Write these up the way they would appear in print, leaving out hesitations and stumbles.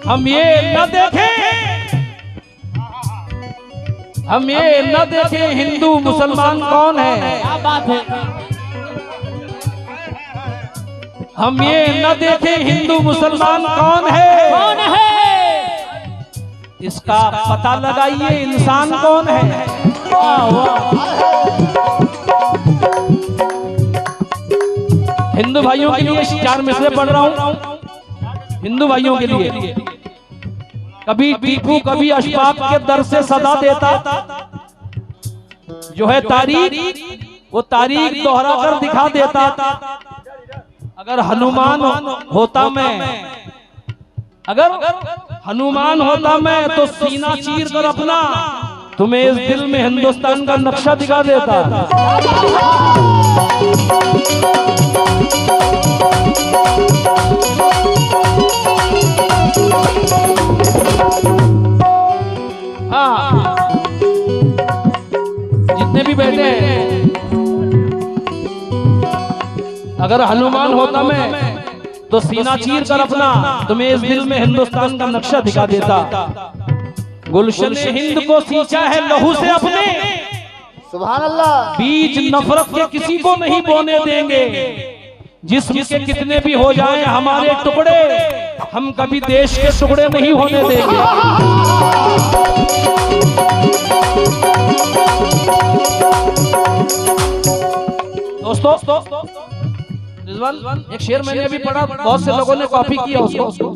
हम ये न देखें हिंदू मुसलमान कौन है। क्या बात है। हम ये न देखें हिंदू मुसलमान कौन है। इसका पता लगाइए इंसान कौन है। हिंदू भाइयों के लिए 4 मिसरे पढ़ रहा हूं। हिंदू भाइयों के लिए कभी टीपू कभी अशफाक के दर से सदा देता, जो है तारीख वो तारीख दोहरा कर दिखा देता। अगर हनुमान होता मैं तो सीना चीर कर अपना तुम्हें इस दिल में हिंदुस्तान का नक्शा दिखा देता। हाँ, जितने भी बैठे हैं, अगर हनुमान होता मैं तो सीना चीर कर अपना तुम्हें इस दिल में हिंदुस्तान का नक्शा दिखा देता। गुलशन हिंद को सींचा है लहू से अपने, सुभान अल्लाह। बीज नफरत के किसी को नहीं बोने देंगे। जिस्म के कितने भी हो जाएं हमारे टुकड़े, हम कभी देश के टुकड़े नहीं होने देंगे। दोस्तों, एक शेर मैंने अभी पढ़ा, बहुत से लोगों ने कॉपी किया उसको।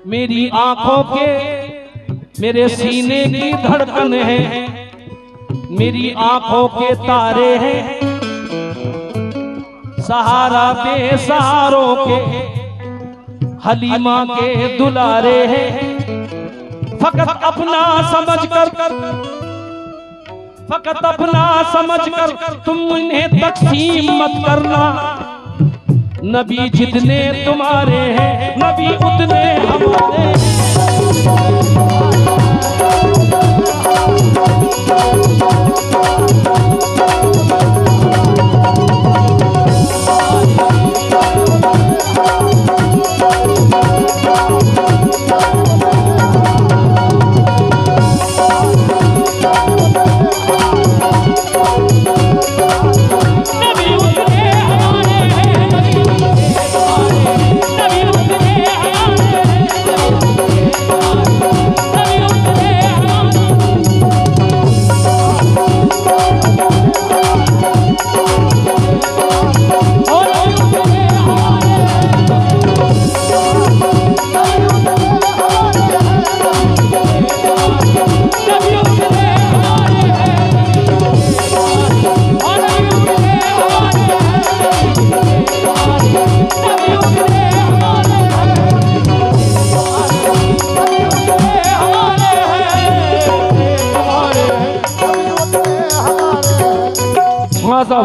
मेरी आंखों के मेरे सीने की धड़कन है, मेरी आंखों के तारे हैं, सहारा बेसहारों के हलीमा के दुलारे हैं। फकत अपना समझकर तुम उन्हें तकसीम मत करना। नबी जितने तुम्हारे हैं नबी उतने हमारे हैं।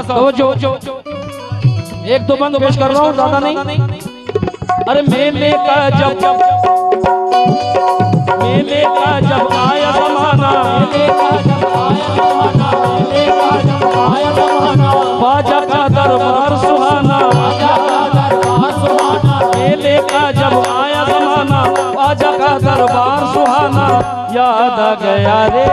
तो जो एक दो बंद पेश कर रहा हूँ, ज्यादा नहीं। अरे मेले का जब आया जमाना, बाजा का दरबार सुहाना। मेले का जब आया जमाना, बाजा का दरबार सुहाना। याद आ गया रे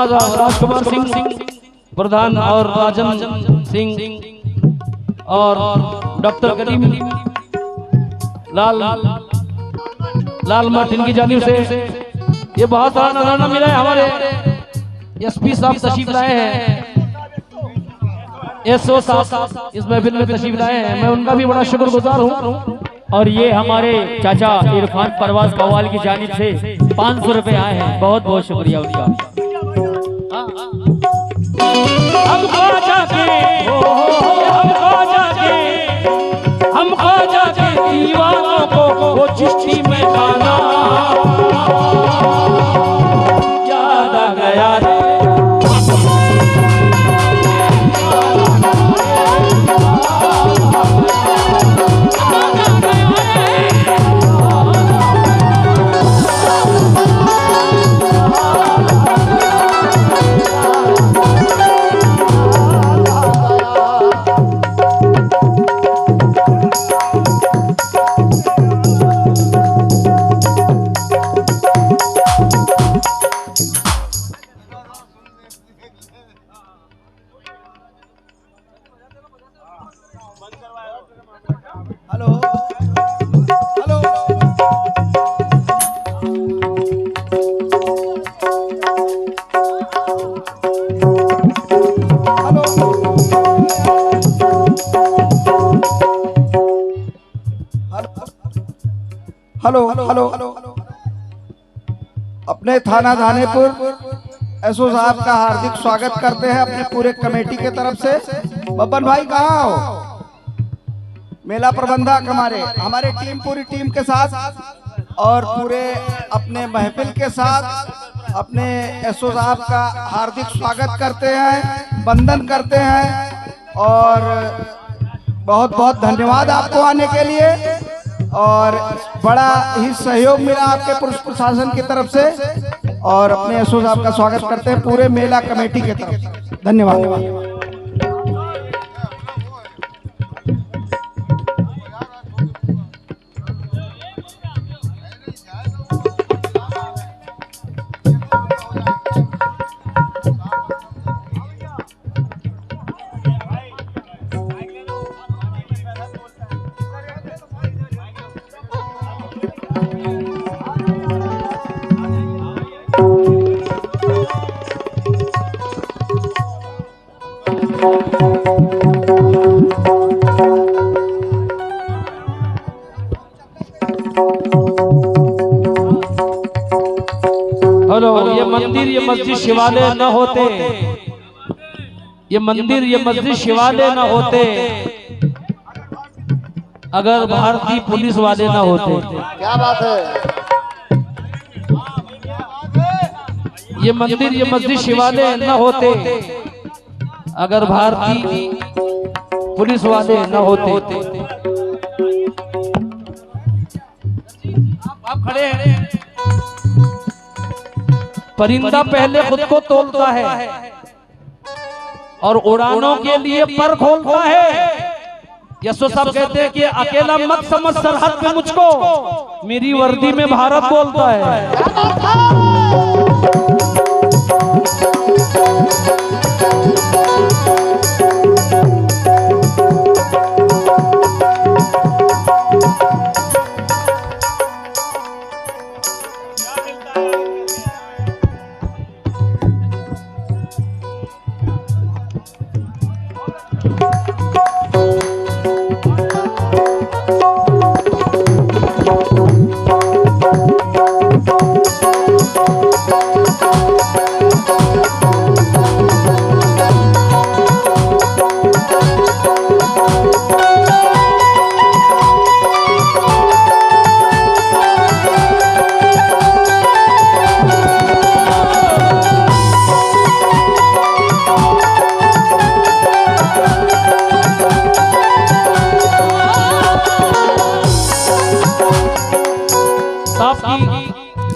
राजकुमार सिंह प्रधान और राजन सिंह और डॉक्टर करीम लाल मठ इनकी जानिब से ये बहुत सारा नजराना मिला है। हमारे एसपी साहब तशरीफ लाए हैं, एसओ साहब इस महफिल में तशरीफ लाए हैं, मैं उनका भी बड़ा शुक्रगुजार हूँ। और ये हमारे चाचा इरफान परवाज कवाल की जानिब से 500 रुपए आए हैं, बहुत बहुत शुक्रिया उनका। हम ख्वाजा के दीवानों को वो चिश्ती में गाना याद आ गया रे। हेलो हेलो अपने थाना धानेपुर एसओ साहब का हार्दिक स्वागत करते हैं अपने पूरे कमेटी के तरफ से। बब्बन भाई कहाँ हो? मेला प्रबंधक हमारे टीम पूरी टीम के साथ और पूरे अपने महफिल के साथ अपने एसओ साहब का हार्दिक स्वागत करते हैं, वंदन करते हैं और बहुत बहुत धन्यवाद आपको आने के लिए। और बड़ा ही सहयोग मिला आपके पुलिस प्रशासन की तरफ से और अपने एसओ साहब का स्वागत करते हैं पूरे मेला कमेटी की तरफ से। धन्यवाद। हेलो, ये मंदिर ये मस्जिद शिवालय न होते, ये मंदिर ये मस्जिद शिवालय न होते अगर भारतीय पुलिस वाले न होते। क्या बात है? ये मंदिर ये मस्जिद शिवालय न होते अगर भारतीय पुलिस वाले न होते। आप खड़े हैं। परिंदा पहले खुद को तोलता है और उड़ानों के लिए पर खोलता है। यशो साहब कहते हैं कि अकेला मत समझ सरहद पे मुझको, मेरी वर्दी में भारत बोलता है।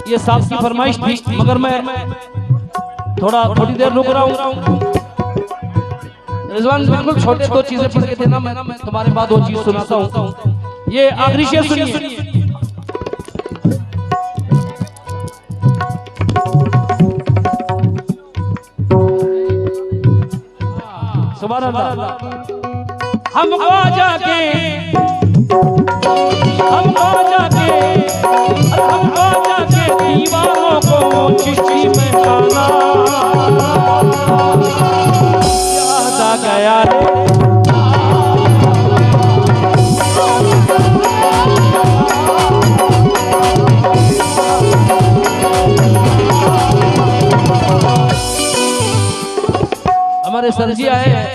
ये साहब की फरमाइश थी मगर मैं थोड़ी देर रुक रहा हूँ। रिजवान बिल्कुल छोटे दो चीजें पढ़ के देना, मैं तुम्हारे बाद वो चीज सुनाता हूँ। ये आखिरी शेर सुनिए। सुभान अल्लाह। हमको जाके दीवानों को चिश्ती में खाना याद आ गया रे। हमारे सर जी आए हैं,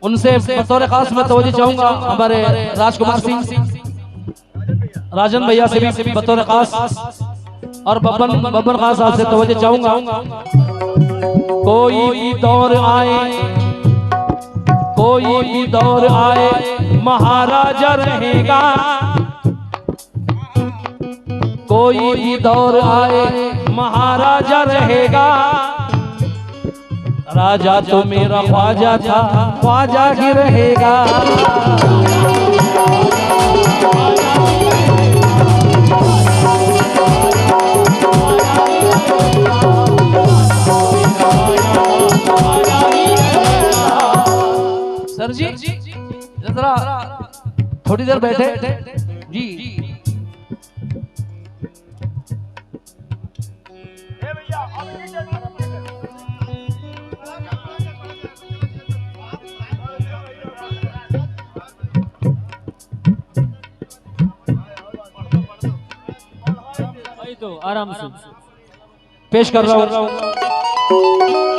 उनसे बतौर खास मैं तवज्जो चाहूंगा। हमारे राजकुमार सिंह राजन भैया से भी बतौर खास और बब्बन खास साहब से तवज्जो चाहूंगा। कोई भी दौर आए महाराजा रहेगा, कोई भी दौर आए महाराजा रहेगा। राजा तो मेरा ख्वाजा था, ख्वाजा ही रहेगा। सर जी जरा थोड़ी देर बैठे जी। तो आराम से पेश कर रहा हूँ